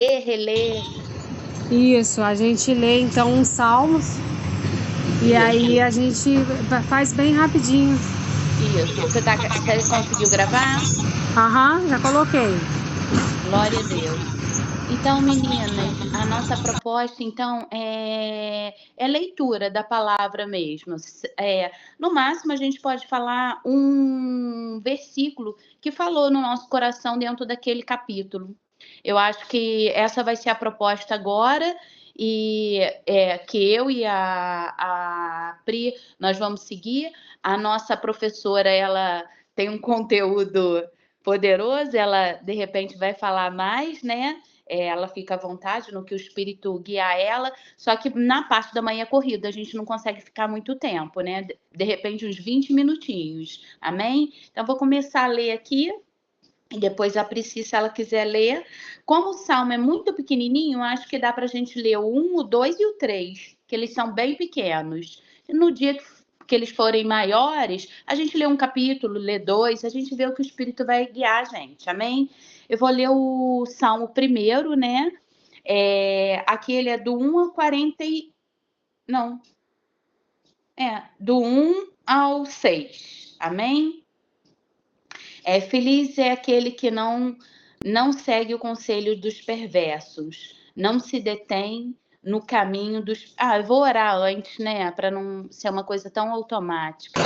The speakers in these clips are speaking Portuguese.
reler. Isso, a gente lê então uns salmos e aí a gente faz bem rapidinho. Isso. Você conseguiu gravar? Aham, já coloquei. Glória a Deus. Então, meninas, a nossa proposta, então, é leitura da palavra mesmo. No máximo, a gente pode falar um versículo que falou no nosso coração dentro daquele capítulo. Eu acho que essa vai ser a proposta agora e que eu e a Pri nós vamos seguir. A nossa professora, ela tem um conteúdo poderoso, ela de repente vai falar mais, né? Ela fica à vontade no que o espírito guiar ela, só que na parte da manhã corrida a gente não consegue ficar muito tempo, né? De repente, uns 20 minutinhos. Amém? Então, vou começar a ler aqui. E depois a Priscila, se ela quiser ler. Como o salmo é muito pequenininho, acho que dá para a gente ler o 1, o 2 e o 3, que eles são bem pequenos. No dia que eles forem maiores, a gente lê um capítulo, lê dois, a gente vê o que o Espírito vai guiar a gente, amém? Eu vou ler o salmo primeiro, né? Aqui ele é do 1 ao 40 Não, do 1 ao 6, amém? Feliz é aquele que não segue o conselho dos perversos, não se detém no caminho dos. Eu vou orar antes, né? Para não ser uma coisa tão automática.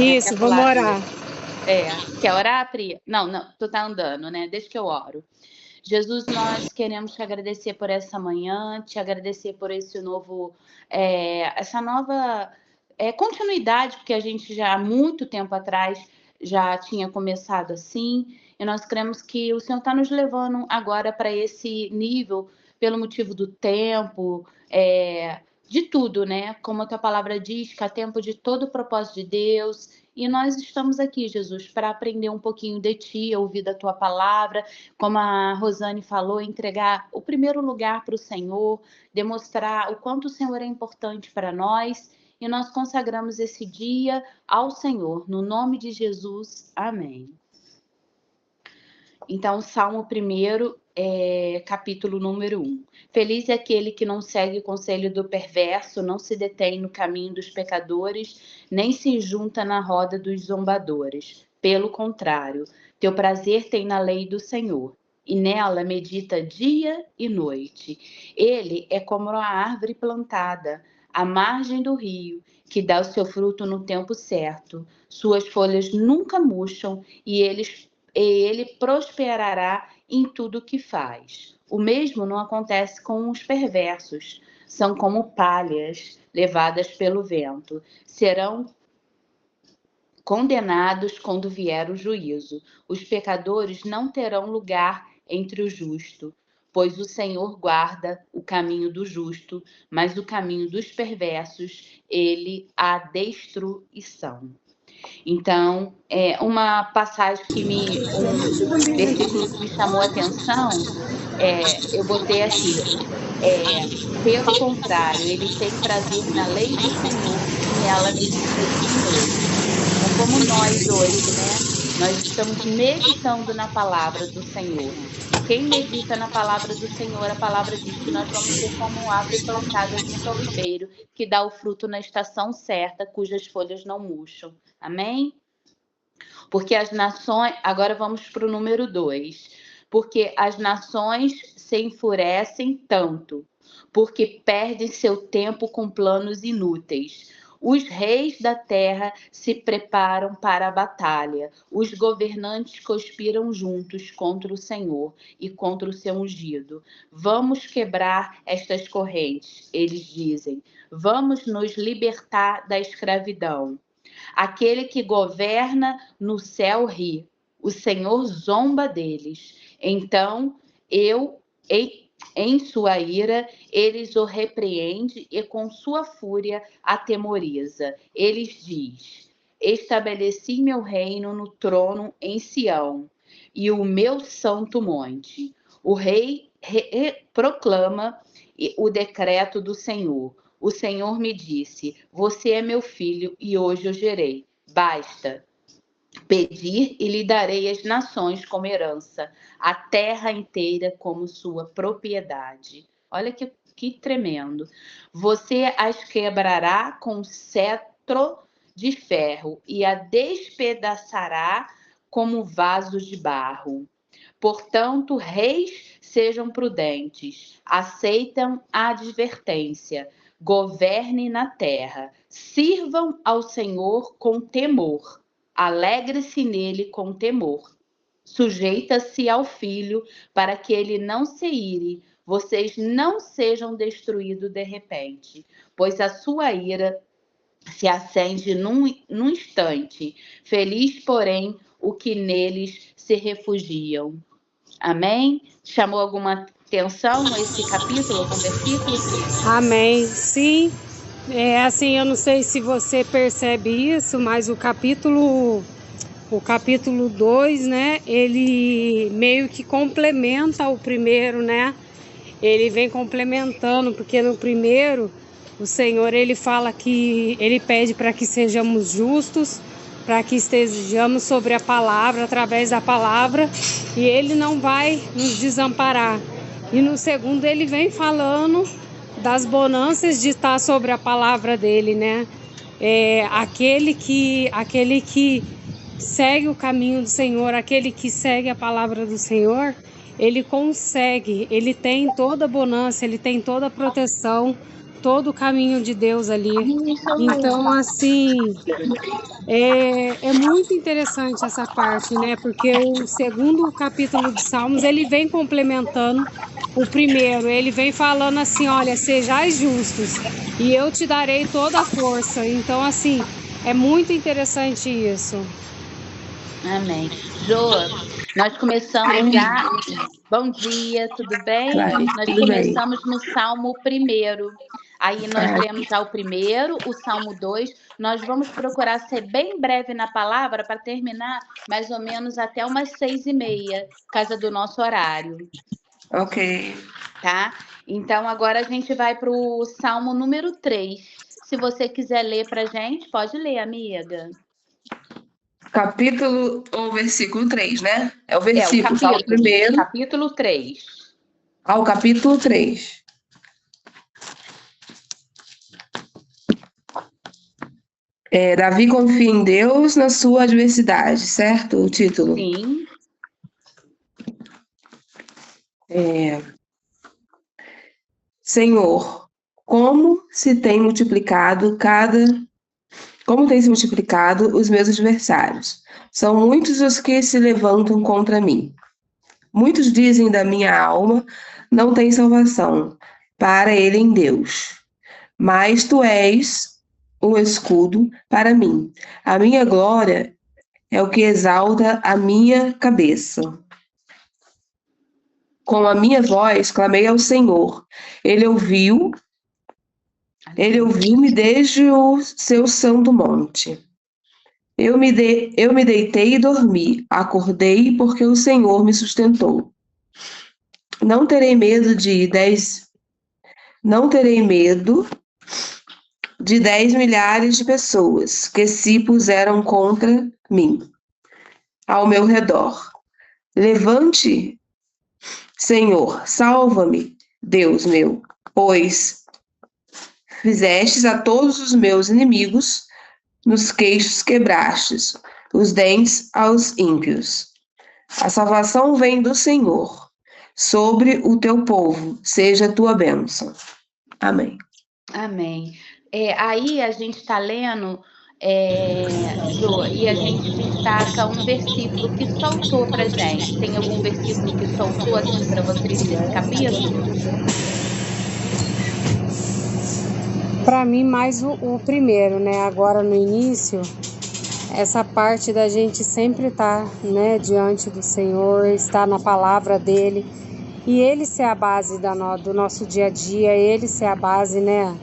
Isso, Quer vamos falar, orar. Pri? Quer orar, Pri? Não, tu tá andando, né? Deixa que eu oro. Jesus, nós queremos te agradecer por essa manhã, te agradecer por esse novo, essa nova continuidade, porque a gente já há muito tempo atrás já tinha começado assim, e nós cremos que o Senhor está nos levando agora para esse nível, pelo motivo do tempo, de tudo, né? Como a tua palavra diz, que há tempo de todo o propósito de Deus, e nós estamos aqui, Jesus, para aprender um pouquinho de ti, ouvir da tua palavra, como a Rosane falou, entregar o primeiro lugar para o Senhor, demonstrar o quanto o Senhor é importante para nós, e nós consagramos esse dia ao Senhor, no nome de Jesus, amém. Então, Salmo 1, capítulo número 1. Feliz é aquele que não segue o conselho do perverso, não se detém no caminho dos pecadores, nem se junta na roda dos zombadores. Pelo contrário, teu prazer tem na lei do Senhor, e nela medita dia e noite. Ele é como a árvore plantada à margem do rio, que dá o seu fruto no tempo certo. Suas folhas nunca murcham e ele prosperará em tudo que faz. O mesmo não acontece com os perversos. São como palhas levadas pelo vento. Serão condenados quando vier o juízo. Os pecadores não terão lugar entre o justo, pois o Senhor guarda o caminho do justo, mas o caminho dos perversos, ele a destruição. Então, uma passagem um versículo que me chamou a atenção, eu botei aqui, pelo contrário, ele tem prazer na lei do Senhor e nela medita dia e noite. Então, como nós hoje, né, nós estamos meditando na palavra do Senhor. E quem medita na palavra do Senhor, a palavra diz que nós vamos ser como árvore plantada junto ao ribeiro, que dá o fruto na estação certa, cujas folhas não murcham. Amém? Porque as nações. Agora vamos para o número 2. Porque as nações se enfurecem tanto, porque perdem seu tempo com planos inúteis. Os reis da terra se preparam para a batalha. Os governantes conspiram juntos contra o Senhor e contra o seu ungido. Vamos quebrar estas correntes, eles dizem. Vamos nos libertar da escravidão. Aquele que governa no céu ri, o Senhor zomba deles. Então eu, em sua ira, eles o repreende e com sua fúria atemoriza. Eles diz: estabeleci meu reino no trono em Sião e o meu santo monte. O rei proclama o decreto do Senhor. O Senhor me disse: você é meu filho e hoje eu gerei. Basta. Pedir e lhe darei as nações como herança, a terra inteira como sua propriedade. Olha que tremendo. Você as quebrará com cetro de ferro e a despedaçará como vasos de barro. Portanto, reis sejam prudentes, aceitam a advertência, governem na terra, sirvam ao Senhor com temor, alegre-se nele com temor. Sujeita-se ao filho para que ele não se ire, vocês não sejam destruídos de repente, pois a sua ira se acende num instante. Feliz, porém, o que neles se refugiam. Amém? Chamou alguma atenção esse capítulo, algum versículo? Amém. Sim, assim, eu não sei se você percebe isso, mas o capítulo 2, né, ele meio que complementa o primeiro, né? Ele vem complementando, porque no primeiro o Senhor, ele fala que ele pede para que sejamos justos, para que estejamos sobre a palavra, através da palavra, e ele não vai nos desamparar. E no segundo ele vem falando das bonanças de estar sobre a palavra dele, né? Aquele que segue o caminho do Senhor, aquele que segue a palavra do Senhor, ele consegue, ele tem toda a bonança, ele tem toda a proteção, todo o caminho de Deus ali. Então, assim, é muito interessante essa parte, né? Porque o segundo capítulo de Salmos, ele vem complementando o primeiro. Ele vem falando assim, olha, sejais justos e eu te darei toda a força. Então, assim, é muito interessante isso. Amém. Joa, nós começamos já. Bom dia, tudo bem? Nós começamos no Salmo 1. Aí nós lemos já o 1, o Salmo 2. Nós vamos procurar ser bem breve na palavra para terminar mais ou menos até umas 6h30, por causa do nosso horário. Ok. Tá? Então agora a gente vai para o Salmo número 3. Se você quiser ler para a gente, pode ler, amiga. Capítulo ou versículo 3, né? É o versículo, Salmo 1. Capítulo 3. Ao capítulo 3. Davi confia em Deus na sua adversidade, certo? O título. Sim. Senhor, como tem se multiplicado os meus adversários? São muitos os que se levantam contra mim. Muitos dizem da minha alma, não tem salvação para ele em Deus. Mas tu és um escudo para mim. A minha glória é o que exalta a minha cabeça. Com a minha voz clamei ao Senhor. Ele ouviu-me desde o seu santo monte. Eu me deitei e dormi. Acordei porque o Senhor me sustentou. Não terei medo de 10 milhares de pessoas que se puseram contra mim, ao meu redor. Levante, Senhor, salva-me, Deus meu, pois fizestes a todos os meus inimigos, nos queixos quebrastes, os dentes aos ímpios. A salvação vem do Senhor, sobre o teu povo, seja a tua bênção. Amém. Amém. Aí a gente está lendo, Jo, e a gente destaca um versículo que soltou para gente. Tem algum versículo que soltou assim para vocês nesse capítulo? Para mim, mais o primeiro, né? Agora no início, essa parte da gente sempre estar, né, diante do Senhor, estar na palavra dele, e ele ser a base do nosso dia a dia, ele ser a base, né,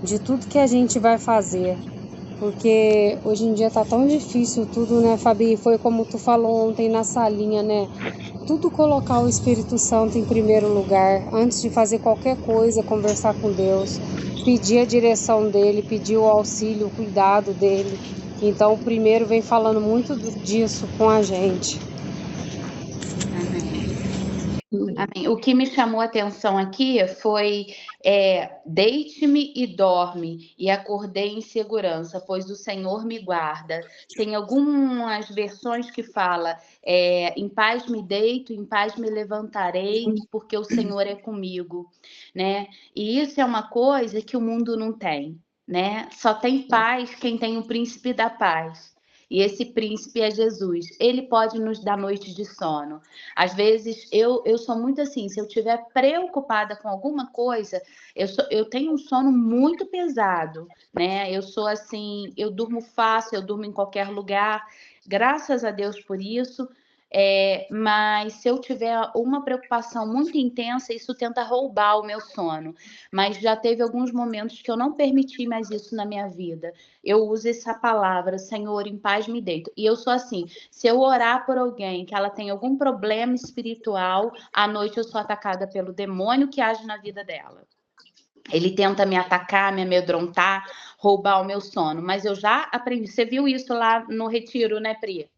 de tudo que a gente vai fazer. Porque hoje em dia tá tão difícil tudo, né, Fabi? Foi como tu falou ontem na salinha, né? Tudo colocar o Espírito Santo em primeiro lugar, antes de fazer qualquer coisa, conversar com Deus, pedir a direção dele, pedir o auxílio, o cuidado dele. Então o primeiro vem falando muito disso com a gente. Amém. Amém. O que me chamou a atenção aqui foi deite-me e dorme, e acordei em segurança, pois o Senhor me guarda. Tem algumas versões que fala em paz me deito, em paz me levantarei, porque o Senhor é comigo, né? E isso é uma coisa que o mundo não tem, né? Só tem paz quem tem o príncipe da paz. E esse príncipe é Jesus. Ele pode nos dar noites de sono. Às vezes, eu sou muito assim, se eu estiver preocupada com alguma coisa, eu tenho um sono muito pesado, né? Eu sou assim, eu durmo fácil, eu durmo em qualquer lugar, graças a Deus por isso. Mas se eu tiver uma preocupação muito intensa, isso tenta roubar o meu sono. Mas já teve alguns momentos que eu não permiti mais isso na minha vida. Eu uso essa palavra, Senhor, em paz me deito. E eu sou assim, se eu orar por alguém que ela tem algum problema espiritual, à noite eu sou atacada pelo demônio que age na vida dela. Ele tenta me atacar, me amedrontar, roubar o meu sono. Mas eu já aprendi. Você viu isso lá no retiro, né, Pri?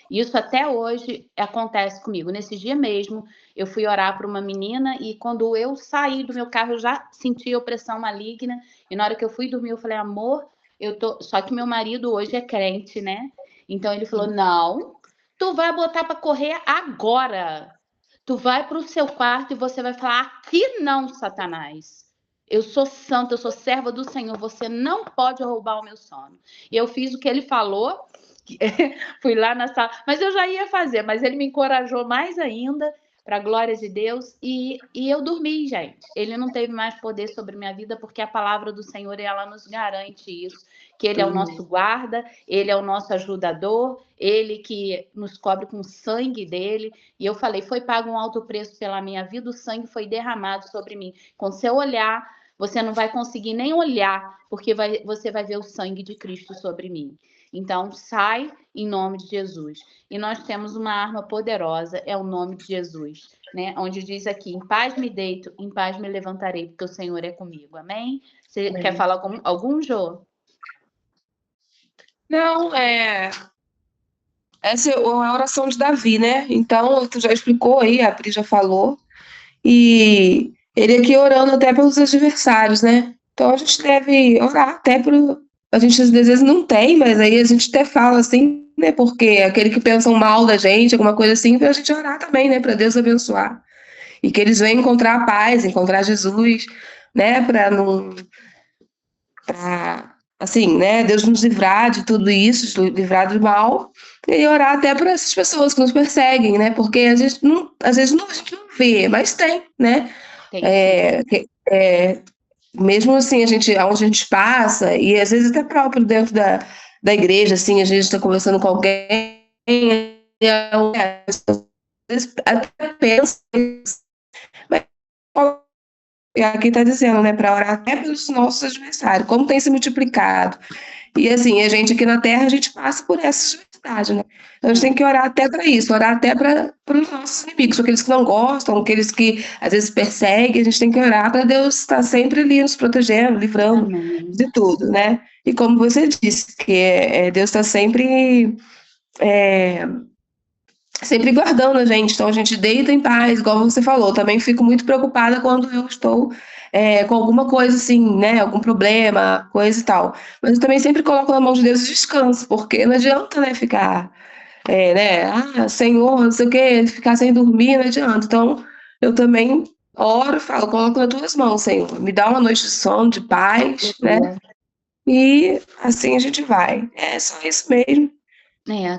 Isso até hoje acontece comigo. Nesse dia mesmo, eu fui orar para uma menina e quando eu saí do meu carro, eu já senti opressão maligna. E na hora que eu fui dormir, eu falei, amor, eu tô. Só que meu marido hoje é crente, né? Então ele falou: não, tu vai botar para correr agora. Tu vai para o seu quarto e você vai falar: aqui não, Satanás. Eu sou santa, eu sou serva do Senhor. Você não pode roubar o meu sono. E eu fiz o que ele falou. Fui lá na sala, mas eu já ia fazer, mas ele me encorajou mais ainda, para a glória de Deus, e eu dormi, gente. Ele não teve mais poder sobre minha vida, porque a palavra do Senhor, ela nos garante isso, que Ele é o nosso guarda, Ele é o nosso ajudador, Ele que nos cobre com o sangue dele, e eu falei, foi pago um alto preço pela minha vida, o sangue foi derramado sobre mim. Com seu olhar, você não vai conseguir nem olhar, porque você vai ver o sangue de Cristo sobre mim. Então, sai em nome de Jesus. E nós temos uma arma poderosa, é o nome de Jesus, né? Onde diz aqui, em paz me deito, em paz me levantarei, porque o Senhor é comigo. Amém? Você quer falar algum, Jô? Não, essa é a oração de Davi, né? Então, tu já explicou aí, a Pri já falou. E ele aqui orando até pelos adversários, né? Então a gente deve orar até pro. A gente às vezes não tem, mas aí a gente até fala assim, né? Porque aquele que pensam mal da gente, alguma coisa assim, pra gente orar também, né? Pra Deus abençoar. E que eles venham encontrar a paz, encontrar Jesus, né? Pra não. Pra, assim, né? Deus nos livrar de tudo isso, livrar do mal. E orar até por essas pessoas que nos perseguem, né? Porque a gente às vezes a gente não vê, mas tem, né? Tem É, mesmo assim, onde a gente passa, e às vezes até próprio dentro da igreja, assim, a gente está conversando com alguém, às vezes até pensa, mas e aqui está dizendo, né, para orar até pelos nossos adversários, como tem se multiplicado. E assim, a gente aqui na Terra, a gente passa por essa adversidade, né? Então a gente tem que orar até para isso, orar até para os nossos inimigos, aqueles que não gostam, aqueles que às vezes perseguem, a gente tem que orar para Deus estar sempre ali nos protegendo, livrando de tudo, né? E como você disse, que Deus está sempre guardando a gente, então a gente deita em paz, igual você falou. Também fico muito preocupada quando eu estou com alguma coisa assim, né? Algum problema, coisa e tal. Mas eu também sempre coloco na mão de Deus e descanso, porque não adianta, né, ficar, né? Senhor, não sei o quê, ficar sem dormir, não adianta. Então, eu também oro, falo, coloco nas tuas mãos, Senhor. Me dá uma noite de sono, de paz, né? E assim a gente vai. É só isso mesmo.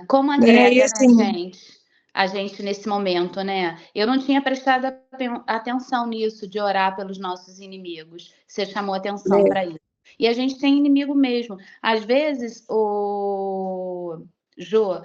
Como Né? E agrega, né, assim, gente? A gente nesse momento, né? Eu não tinha prestado atenção nisso, de orar pelos nossos inimigos. Você chamou atenção né? para isso. E a gente tem inimigo mesmo. Às vezes, o Jô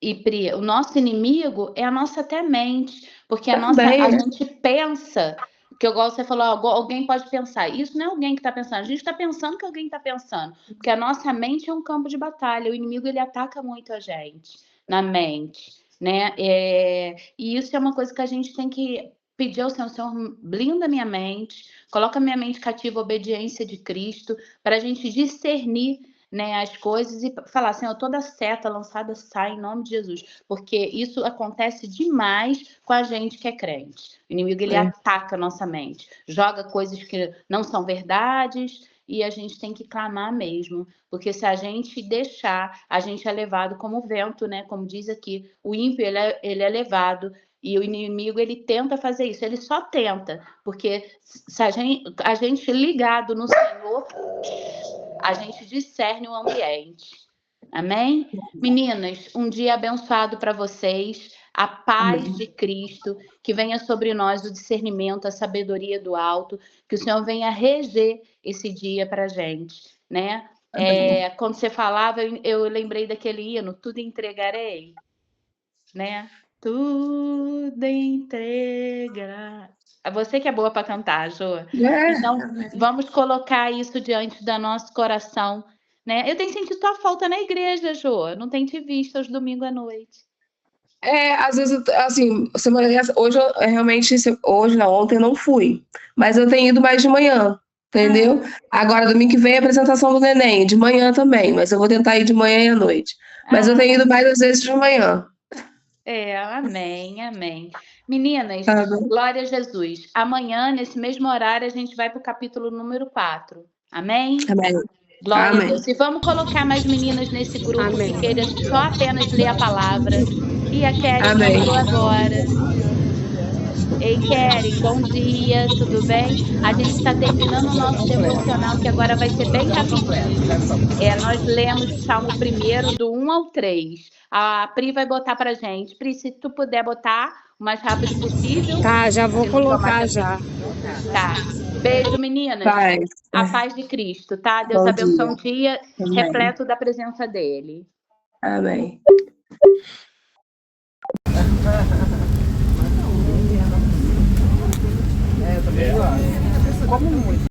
e Pri, o nosso inimigo é a nossa até mente, porque Também, a né? gente pensa, que igual você falou, alguém pode pensar. Isso não é alguém que está pensando, a gente está pensando que alguém está pensando, porque a nossa mente é um campo de batalha. O inimigo ele ataca muito a gente na mente, né? E isso é uma coisa que a gente tem que pedir ao Senhor: Senhor, blinda minha mente, coloca minha mente cativa à obediência de Cristo, para a gente discernir né, as coisas e falar, Senhor, toda seta lançada sai em nome de Jesus, porque isso acontece demais com a gente que é crente. O inimigo, ele ataca a nossa mente, joga coisas que não são verdades e a gente tem que clamar mesmo, porque se a gente deixar, a gente é levado como o vento, né, como diz aqui, o ímpio, ele é levado. E o inimigo, ele tenta fazer isso, ele só tenta, porque se a gente ligado no Senhor, a gente discerne o ambiente. Amém? Meninas, um dia abençoado para vocês, a paz de Cristo, que venha sobre nós o discernimento, a sabedoria do alto, que o Senhor venha reger esse dia para a gente, né? Quando você falava, eu lembrei daquele hino, tudo entregarei, né? Tudo entregar. Você que é boa para cantar, Jô. Então, vamos colocar isso diante do nosso coração, né? Eu tenho sentido tua falta na igreja, Jô. Não tenho te visto aos domingos à noite. Às vezes, assim, hoje realmente, hoje não, ontem eu não fui, mas eu tenho ido mais de manhã, entendeu? Agora, domingo que vem, a apresentação do neném, de manhã também, mas eu vou tentar ir de manhã e à noite. Mas eu tenho ido mais às vezes de manhã. Amém, amém. Meninas, glória a Jesus. Amanhã, nesse mesmo horário, a gente vai para o capítulo número 4. Amém? Amém. Glória a Deus. E vamos colocar mais meninas nesse grupo que queiram só apenas ler a palavra. E a Keren entrou agora. Ei, Keren, bom dia, tudo bem? A gente está terminando o nosso devocional, que agora vai ser bem rapidinho. Nós lemos o Salmo 1, do 1 ao 3. A Pri vai botar pra gente. Pri, se tu puder botar o mais rápido possível. Tá, já vou colocar já. Tá. Beijo, meninas. A paz de Cristo, tá? Deus abençoe um dia repleto da presença dele. Amém. Como muito.